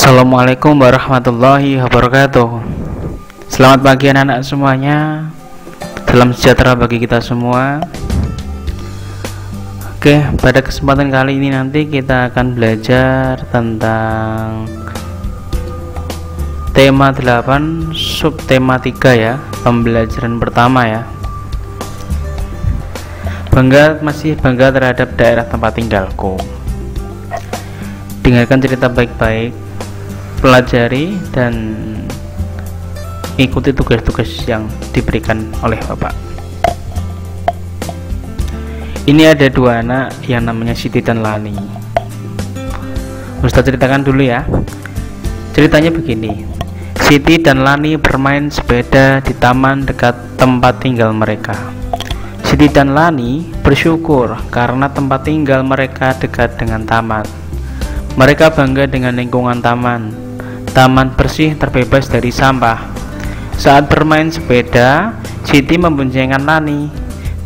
Assalamualaikum warahmatullahi wabarakatuh. Selamat pagi anak-anak semuanya. Salam sejahtera bagi kita semua. Oke, pada kesempatan kali ini nanti kita akan belajar tentang tema 8 subtema 3 ya, pembelajaran pertama ya. Masih bangga terhadap daerah tempat tinggalku. Dengarkan cerita baik-baik, pelajari dan ikuti tugas-tugas yang diberikan oleh Bapak. Ini ada dua anak yang namanya Siti dan Lani. Ustaz ceritakan dulu ya. Ceritanya begini. Siti dan Lani bermain sepeda di taman dekat tempat tinggal mereka. Siti dan Lani bersyukur karena tempat tinggal mereka dekat dengan taman. Mereka bangga dengan lingkungan taman. Taman bersih, terbebas dari sampah. Saat bermain sepeda, Siti memboncengkan Lani.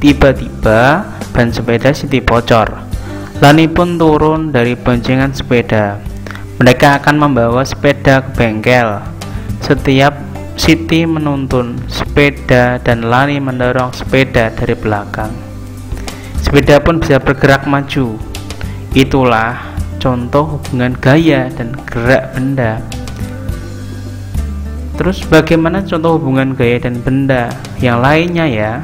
Tiba-tiba ban sepeda Siti bocor. Lani pun turun dari boncengan sepeda. Mereka akan membawa sepeda ke bengkel. Setiap Siti menuntun sepeda dan Lani mendorong sepeda dari belakang. Sepeda pun bisa bergerak maju. Itulah contoh hubungan gaya dan gerak benda. Terus bagaimana contoh hubungan gaya dan benda yang lainnya ya?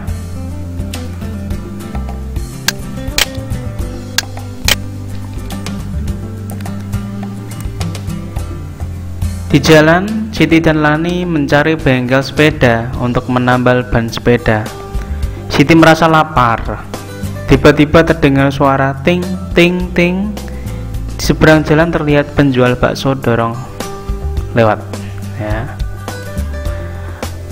Di jalan, Siti dan Lani mencari bengkel sepeda untuk menambal ban sepeda. Siti merasa lapar. Tiba-tiba terdengar suara ting ting ting. Di seberang jalan terlihat penjual bakso dorong lewat ya.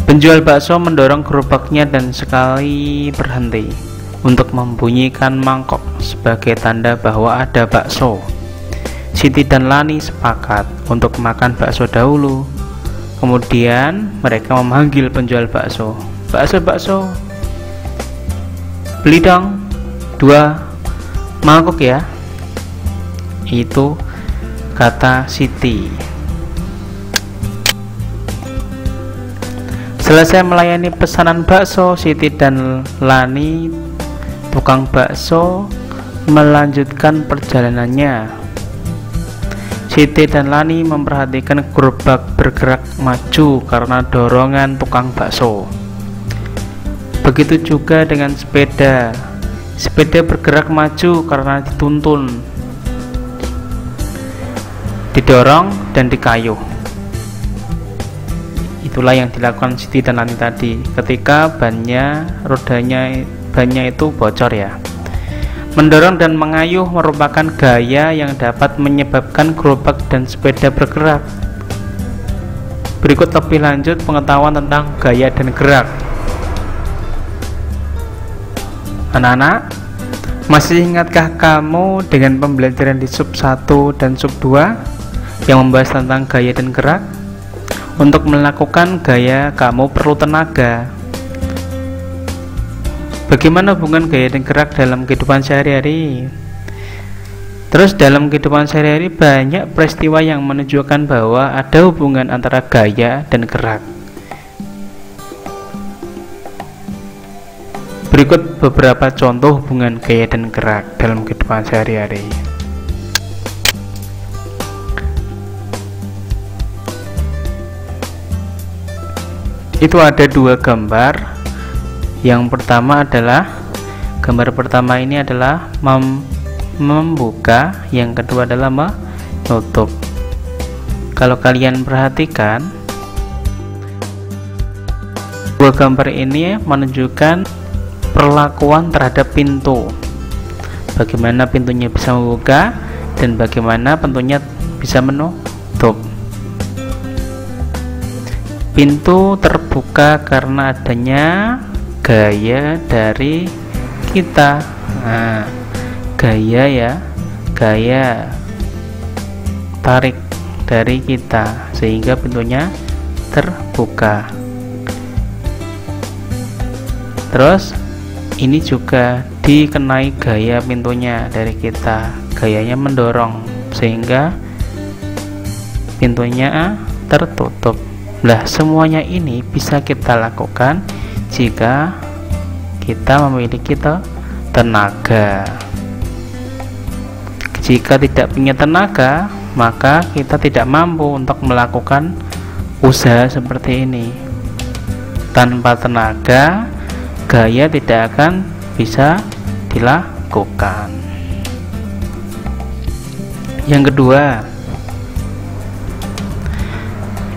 Penjual bakso mendorong gerobaknya dan sekali berhenti untuk membunyikan mangkok sebagai tanda bahwa ada bakso. Siti dan Lani sepakat untuk makan bakso dahulu. Kemudian mereka memanggil penjual bakso. Bakso, beli dong 2 mangkok ya. Itu kata Siti. Selesai melayani pesanan bakso, Siti dan Lani, tukang bakso, melanjutkan perjalanannya. Siti dan Lani memperhatikan gerobak bergerak maju karena dorongan tukang bakso. Begitu juga dengan sepeda. Sepeda bergerak maju karena dituntun, didorong dan dikayuh. Itulah yang dilakukan Siti dan Lani tadi ketika bannya itu bocor ya. Mendorong dan mengayuh merupakan gaya yang dapat menyebabkan gerobak dan sepeda bergerak. Berikut lebih lanjut pengetahuan tentang gaya dan gerak. Anak-anak, masih ingatkah kamu dengan pembelajaran di sub 1 dan sub 2 yang membahas tentang gaya dan gerak? Untuk melakukan gaya, kamu perlu tenaga. Bagaimana hubungan gaya dan gerak dalam kehidupan sehari-hari? Terus dalam kehidupan sehari-hari banyak peristiwa yang menunjukkan bahwa ada hubungan antara gaya dan gerak. Berikut beberapa contoh hubungan gaya dan gerak dalam kehidupan sehari-hari. Itu ada 2 gambar. Yang pertama adalah gambar pertama ini adalah membuka, yang kedua adalah menutup. Kalau kalian perhatikan, 2 gambar ini menunjukkan perlakuan terhadap pintu. Bagaimana pintunya bisa membuka dan bagaimana pintunya bisa menutup. Pintu terbuka karena adanya gaya dari kita. Nah, gaya ya, gaya tarik dari kita sehingga pintunya terbuka. Terus ini juga dikenai gaya pintunya dari kita, gayanya mendorong sehingga pintunya tertutup. Nah, semuanya ini bisa kita lakukan jika kita memiliki tenaga. Jika tidak punya tenaga, maka kita tidak mampu untuk melakukan usaha seperti ini. Tanpa tenaga, gaya tidak akan bisa dilakukan. Yang kedua,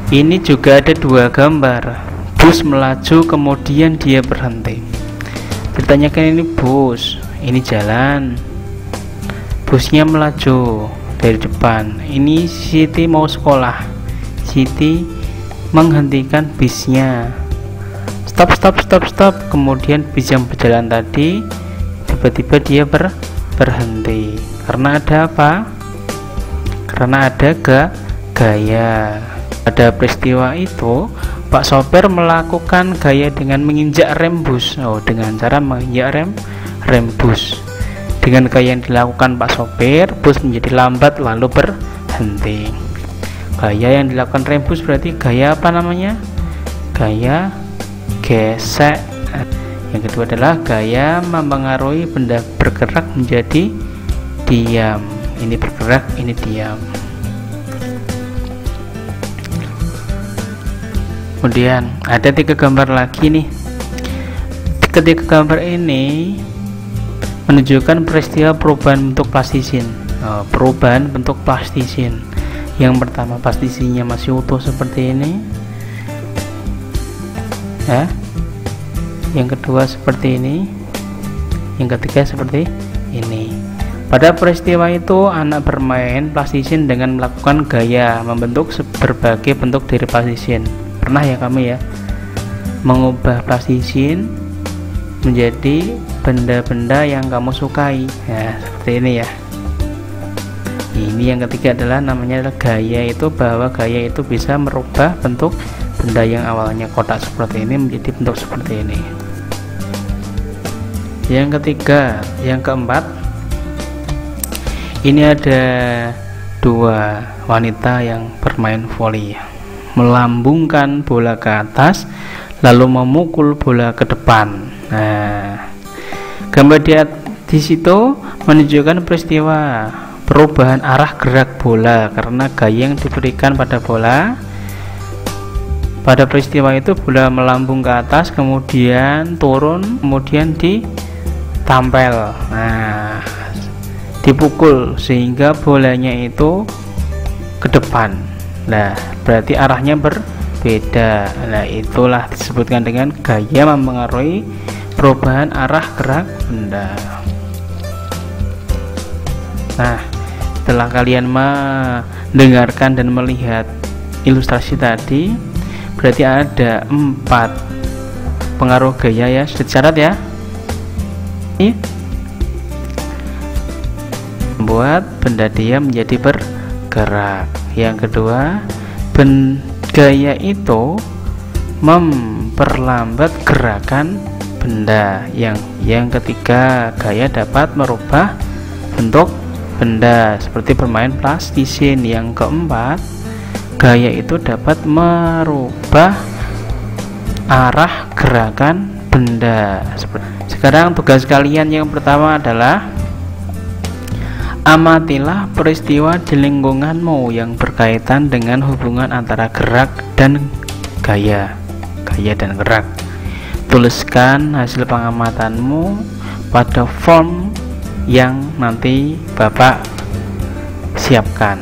ini juga ada dua gambar. Bus melaju kemudian dia berhenti. Ditanyakan, ini bus, ini jalan. Busnya melaju dari depan. Ini Siti mau sekolah. Siti menghentikan bisnya. Stop. Kemudian bis yang berjalan tadi tiba-tiba dia berhenti. Karena ada apa? Karena ada gaya. Pada peristiwa itu, Pak sopir melakukan gaya dengan menginjak rem bus. Dengan cara menginjak rem bus. Dengan gaya yang dilakukan Pak sopir, bus menjadi lambat lalu berhenti. Gaya yang dilakukan rem bus berarti gaya apa namanya? Gaya gesek. Yang kedua adalah gaya mempengaruhi benda bergerak menjadi diam. Ini bergerak, ini diam. Kemudian ada 3 gambar lagi nih. Ketiga gambar ini menunjukkan peristiwa perubahan bentuk plastisin. Perubahan bentuk plastisin. Yang pertama, plastisinya masih utuh seperti ini. Yang kedua seperti ini. Yang ketiga seperti ini. Pada peristiwa itu, anak bermain plastisin dengan melakukan gaya membentuk berbagai bentuk dari plastisin. Pernah ya kamu ya mengubah plastisin menjadi benda-benda yang kamu sukai. Seperti ini ya. Ini yang ketiga adalah namanya gaya, itu bahwa gaya itu bisa merubah bentuk benda yang awalnya kotak seperti ini menjadi bentuk seperti ini. Yang ketiga, yang keempat, ini ada 2 wanita yang bermain voli, melambungkan bola ke atas lalu memukul bola ke depan. Gambar di situ menunjukkan peristiwa perubahan arah gerak bola karena gaya yang diberikan pada bola. Pada peristiwa itu bola melambung ke atas, kemudian turun, kemudian ditampel, dipukul sehingga bolanya itu ke depan. Berarti arahnya berbeda. Itulah disebutkan dengan gaya mempengaruhi perubahan arah gerak benda. Setelah kalian mendengarkan dan melihat ilustrasi tadi, berarti ada 4 pengaruh gaya ya, sudah dicatat ya. Ini membuat benda diam menjadi bergerak. Yang kedua, gaya itu memperlambat gerakan benda. Yang ketiga, gaya dapat merubah bentuk benda seperti bermain plastisin. Yang keempat, gaya itu dapat merubah arah gerakan benda. Sekarang tugas kalian yang pertama adalah amatilah peristiwa di lingkunganmu yang berkaitan dengan hubungan antara gerak dan gaya dan gerak. Tuliskan hasil pengamatanmu pada form yang nanti Bapak siapkan.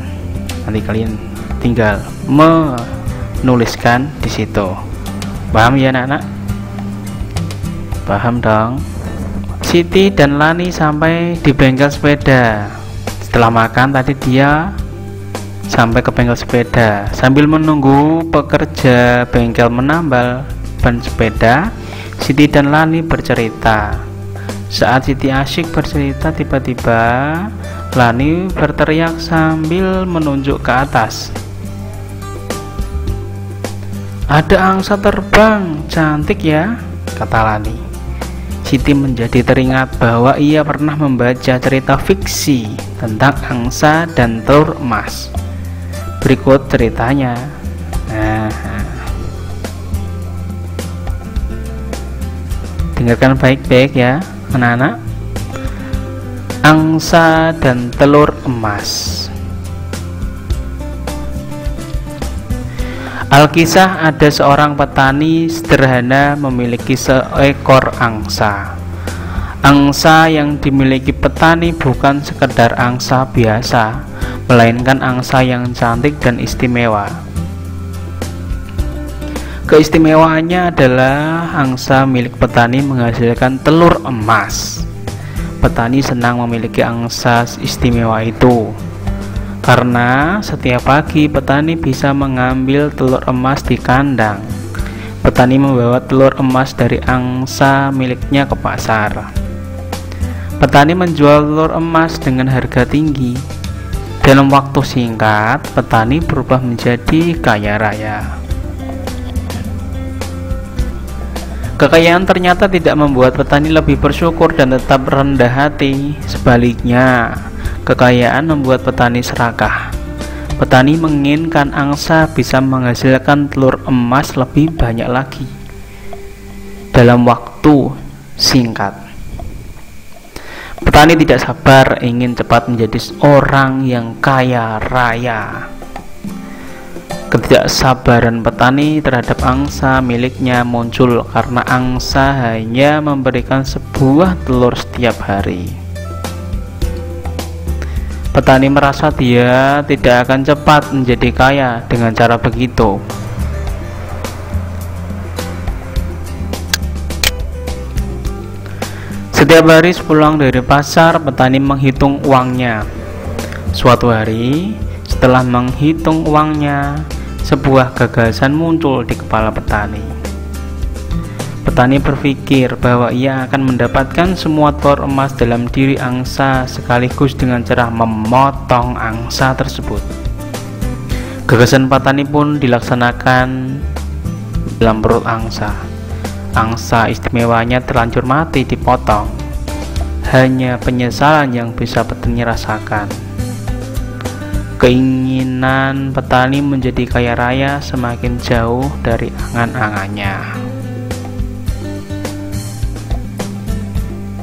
Nanti kalian tinggal menuliskan di situ. Paham ya anak-anak? Paham dong? Siti dan Lani sampai di bengkel sepeda. Setelah makan tadi dia sampai ke bengkel sepeda. Sambil menunggu pekerja bengkel menambal ban sepeda, Siti dan Lani bercerita. Saat Siti asyik bercerita, tiba-tiba Lani berteriak sambil menunjuk ke atas. "Ada angsa terbang, cantik ya," kata Lani. Siti menjadi teringat bahwa ia pernah membaca cerita fiksi tentang angsa dan telur emas. Berikut ceritanya. Nah, dengarkan baik-baik ya anak-anak. Angsa dan telur emas. Alkisah, ada seorang petani sederhana memiliki seekor angsa. Angsa yang dimiliki petani bukan sekedar angsa biasa, melainkan angsa yang cantik dan istimewa. Keistimewaannya adalah angsa milik petani menghasilkan telur emas. Petani senang memiliki angsa istimewa itu karena setiap pagi petani bisa mengambil telur emas di kandang. Petani membawa telur emas dari angsa miliknya ke pasar. Petani menjual telur emas dengan harga tinggi. Dalam waktu singkat, petani berubah menjadi kaya raya. Kekayaan ternyata tidak membuat petani lebih bersyukur dan tetap rendah hati. Sebaliknya, kekayaan membuat petani serakah. Petani menginginkan angsa bisa menghasilkan telur emas lebih banyak lagi dalam waktu singkat. Petani tidak sabar ingin cepat menjadi orang yang kaya raya. Ketidaksabaran petani terhadap angsa miliknya muncul karena angsa hanya memberikan sebuah telur setiap hari. Petani merasa dia tidak akan cepat menjadi kaya dengan cara begitu. Setiap hari sepulang dari pasar, petani menghitung uangnya. Suatu hari, setelah menghitung uangnya, sebuah gagasan muncul di kepala petani. Petani berpikir bahwa ia akan mendapatkan semua telur emas dalam diri angsa sekaligus dengan cara memotong angsa tersebut. Gagasan petani pun dilaksanakan dalam perut angsa. Angsa istimewanya terlanjur mati dipotong. Hanya penyesalan yang bisa petani rasakan. Keinginan petani menjadi kaya raya semakin jauh dari angan-angannya.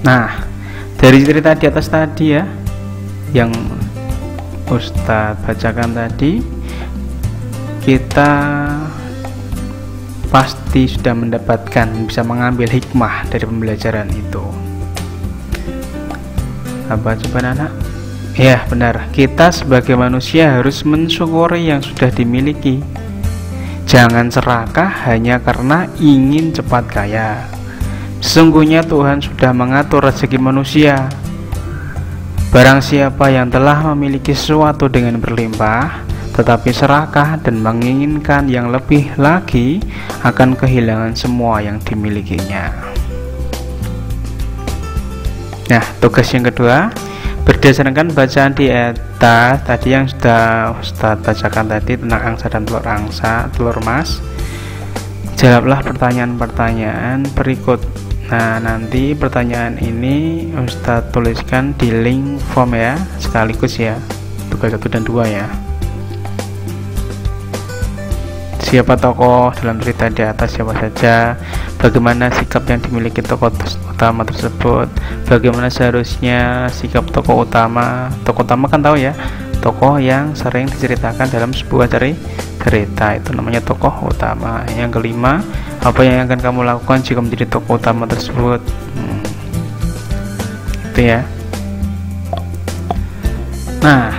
Nah, dari cerita di atas tadi ya, yang Ustadz bacakan tadi, kita pasti sudah mendapatkan, bisa mengambil hikmah dari pembelajaran itu. Apa coba anak? Ya benar, kita sebagai manusia harus mensyukuri yang sudah dimiliki. Jangan serakah hanya karena ingin cepat kaya. Sesungguhnya Tuhan sudah mengatur rezeki manusia. Barang siapa yang telah memiliki sesuatu dengan berlimpah, tetapi serakah dan menginginkan yang lebih lagi, akan kehilangan semua yang dimilikinya. Nah, tugas yang kedua, berdasarkan bacaan di atas tadi yang sudah Ustadz bacakan tadi tentang angsa dan telur emas, jawablah pertanyaan-pertanyaan berikut. Nah, nanti pertanyaan ini Ustadz tuliskan di link form ya, sekaligus ya, tugas 1 dan 2 ya. Siapa tokoh dalam cerita di atas, siapa saja, bagaimana sikap yang dimiliki tokoh utama tersebut, bagaimana seharusnya sikap tokoh utama. Tokoh utama kan tahu ya, tokoh yang sering diceritakan dalam sebuah cerita, itu namanya tokoh utama. Yang kelima, apa yang akan kamu lakukan jika menjadi tokoh utama tersebut. Itu ya. Nah,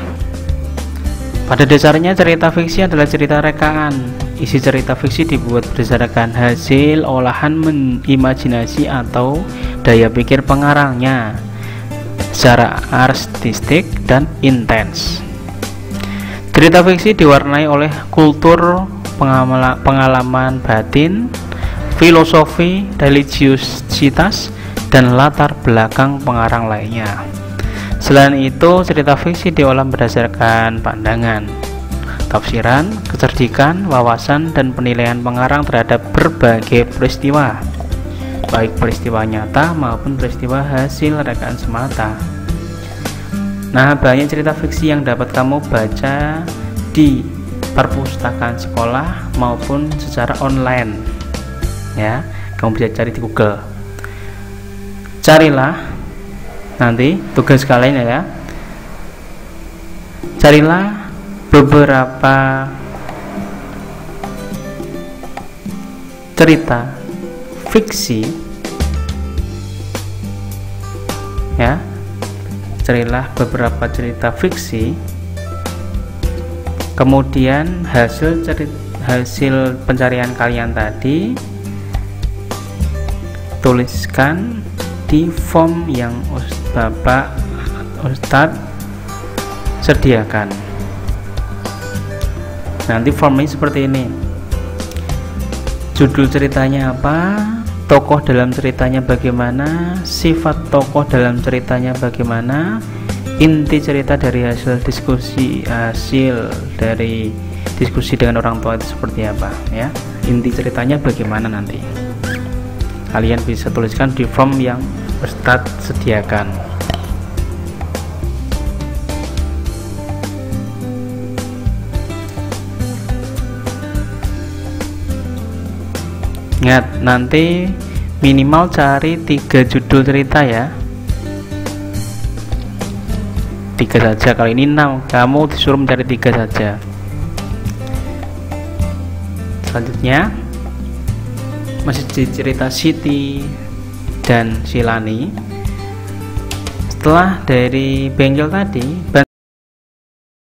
pada dasarnya cerita fiksi adalah cerita rekaan. Isi cerita fiksi dibuat berdasarkan hasil olahan imajinasi atau daya pikir pengarangnya secara artistik dan intens. Cerita fiksi diwarnai oleh kultur, pengalaman batin, filosofi, religiusitas, dan latar belakang pengarang lainnya. Selain itu, cerita fiksi diolah berdasarkan pandangan, tafsiran, kecerdikan, wawasan, dan penilaian pengarang terhadap berbagai peristiwa, baik peristiwa nyata maupun peristiwa hasil rekaan semata. Nah, banyak cerita fiksi yang dapat kamu baca di perpustakaan sekolah maupun secara online ya. Kamu bisa cari di Google. Carilah nanti tugas kalian ya, carilah beberapa cerita fiksi ya, carilah beberapa cerita fiksi, kemudian hasil pencarian kalian tadi tuliskan di form yang Ustadz sediakan. Nanti formnya seperti ini, judul ceritanya apa, tokoh dalam ceritanya bagaimana, sifat tokoh dalam ceritanya bagaimana, inti cerita dari hasil dari diskusi dengan orang tua itu seperti apa ya, inti ceritanya bagaimana. Nanti kalian bisa tuliskan di form yang Ustadz sediakan. Ingat, nanti minimal cari 3 judul cerita ya, 3 saja. Kali ini 6, kamu disuruh mencari 3 saja. Selanjutnya masih cerita Siti dan Silani. Setelah dari bengkel tadi,